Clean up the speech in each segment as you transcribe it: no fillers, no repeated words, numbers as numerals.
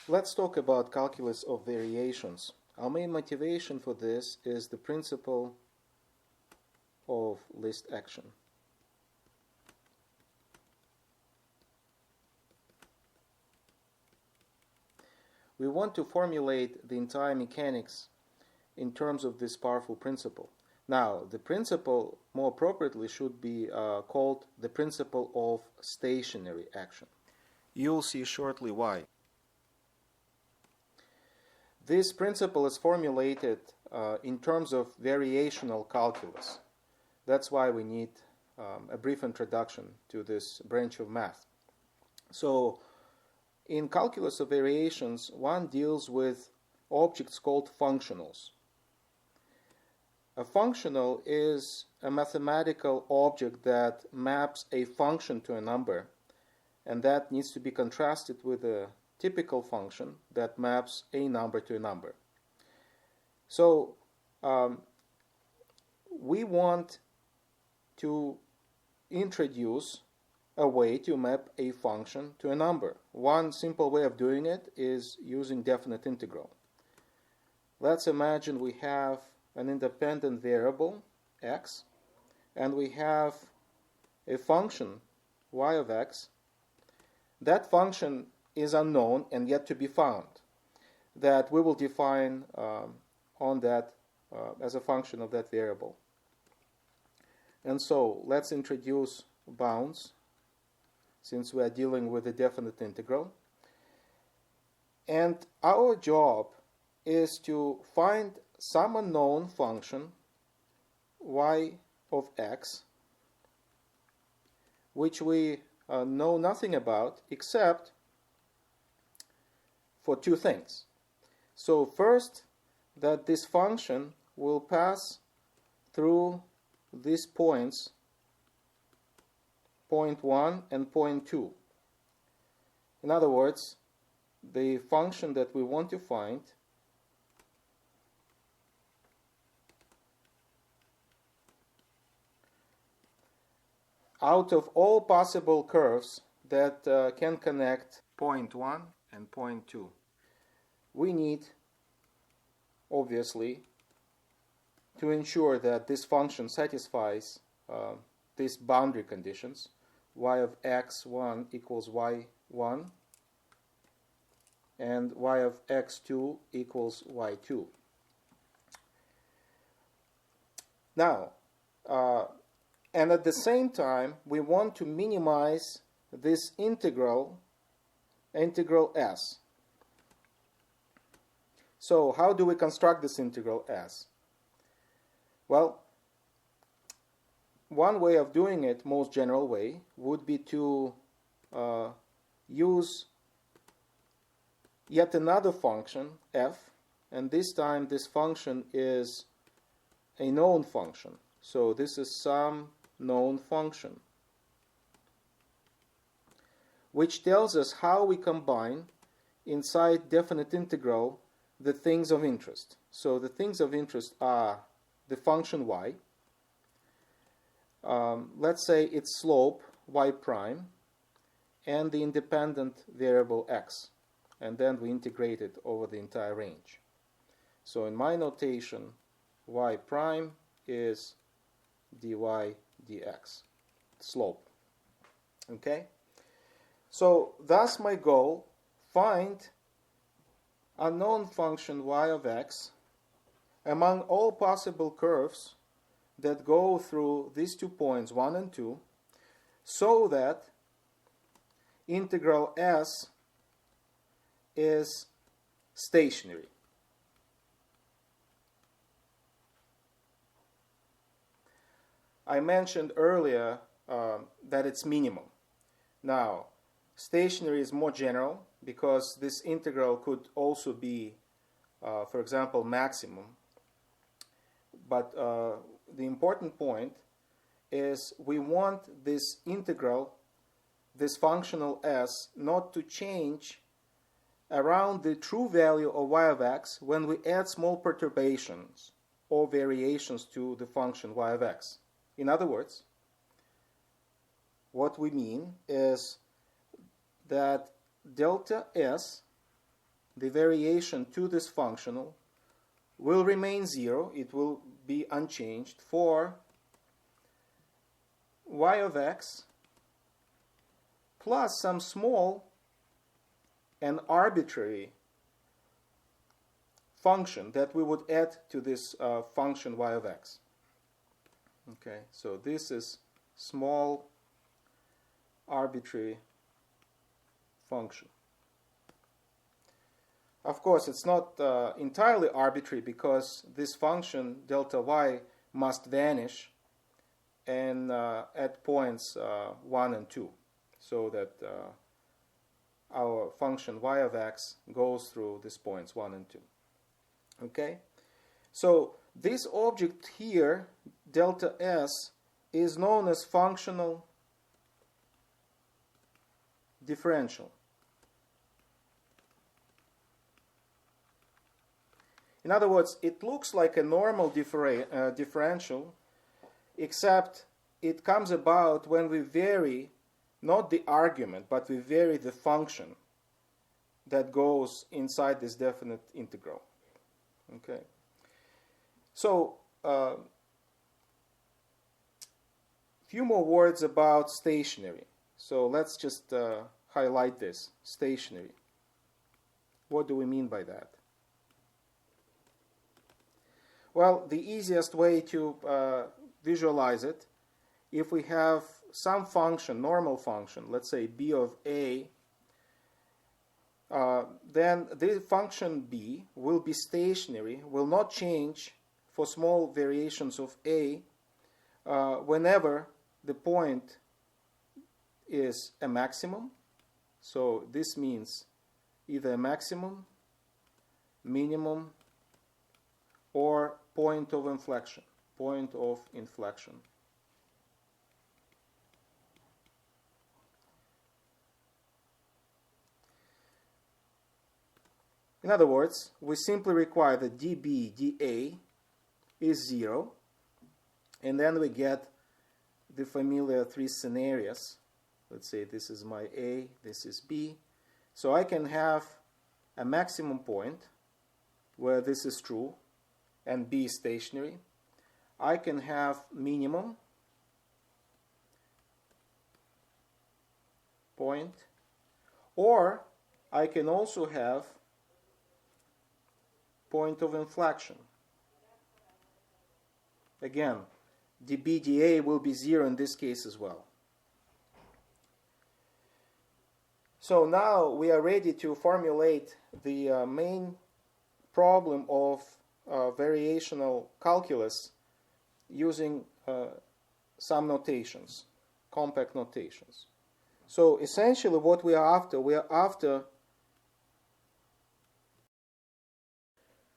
Let's talk about calculus of variations. Our main motivation for this is the principle of least action. We want to formulate the entire mechanics in terms of this powerful principle. Now, the principle more appropriately should be called the principle of stationary action. You'll see shortly why. This principle is formulated in terms of variational calculus. That's why we need a brief introduction to this branch of math. So, in calculus of variations, one deals with objects called functionals. A functional is a mathematical object that maps a function to a number, and that needs to be contrasted with a typical function that maps a number to a number. So we want to introduce a way to map a function to a number. One simple way of doing it is using definite integral. Let's imagine we have an independent variable, x, and we have a function, y of x. That function is unknown and yet to be found, that we will define on that as a function of that variable. And so let's introduce bounds, since we are dealing with a definite integral. And our job is to find some unknown function, y of x, which we know nothing about except for two things. So first, that this function will pass through these points, point 1 and point 2. In other words, the function that we want to find out of all possible curves that can connect point 1 and point 2. We need, obviously, to ensure that this function satisfies these boundary conditions. Y of x1 equals y1 and y of x2 equals y2. Now, and at the same time, we want to minimize this integral s. So how do we construct this integral s? Well, one way of doing it, most general way, would be to use yet another function, f, and this time this function is a known function. So this is some known function, which tells us how we combine inside definite integral the things of interest. So the things of interest are the function y, let's say its slope y prime, and the independent variable x, and then we integrate it over the entire range. So in my notation, y prime is dy dx, slope. Okay? So thus my goal, find unknown function y of x among all possible curves that go through these 2 points, 1 and 2, so that integral s is stationary. I mentioned earlier that it's minimum. Now, stationary is more general because this integral could also be, for example, maximum. But the important point is we want this integral, this functional s, not to change around the true value of y of x when we add small perturbations or variations to the function y of x. In other words, what we mean is that delta s the variation to this functional will remain 0, it will be unchanged for y of x plus some small and arbitrary function that we would add to this function y of x. Okay, so this is small arbitrary function. Of course, it's not entirely arbitrary because this function delta y must vanish and at points 1 and 2, so that our function y of x goes through these points 1 and 2. Okay, so this object here, delta s, is known as functional differential. In other words, it looks like a normal differential, except it comes about when we vary not the argument, but we vary the function that goes inside this definite integral. Okay. So, few more words about stationary. So let's just highlight this, stationary. What do we mean by that? Well, the easiest way to visualize it, if we have some function, normal function, let's say b of a, then the function b will be stationary, will not change for small variations of a whenever the point is a maximum. So this means either a maximum, minimum, or point of inflection, point of inflection. In other words, we simply require that dB dA is 0, and then we get the familiar three scenarios. Let's say this is my A, this is B. So I can have a maximum point where this is true and B is stationary. I can have minimum point, or I can also have point of inflection. Again, dB dA will be 0 in this case as well. So now we are ready to formulate the main problem of variational calculus using some notations, compact notations. So essentially what we are after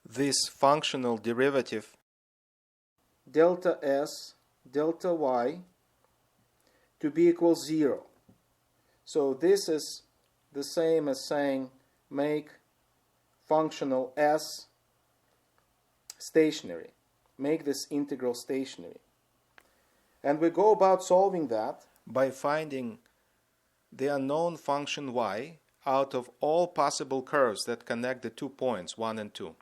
this functional derivative delta s delta y to be equal 0. So this is the same as saying make functional s stationary. Make this integral stationary. And we go about solving that by finding the unknown function y out of all possible curves that connect the 2 points 1 and 2.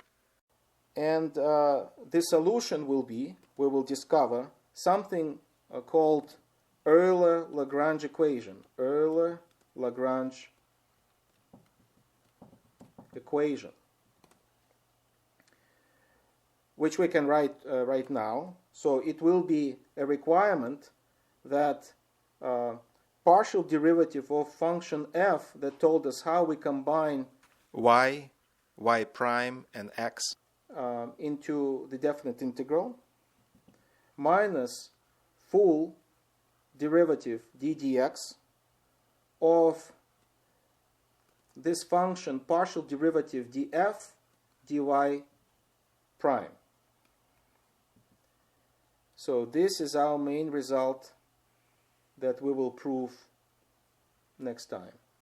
And the solution will be, we will discover something called Euler Lagrange equation. Euler Lagrange equation, which we can write right now. So it will be a requirement that partial derivative of function f that told us how we combine y, y prime, and x into the definite integral minus full derivative d dx of this function partial derivative df dy prime. So this is our main result that we will prove next time.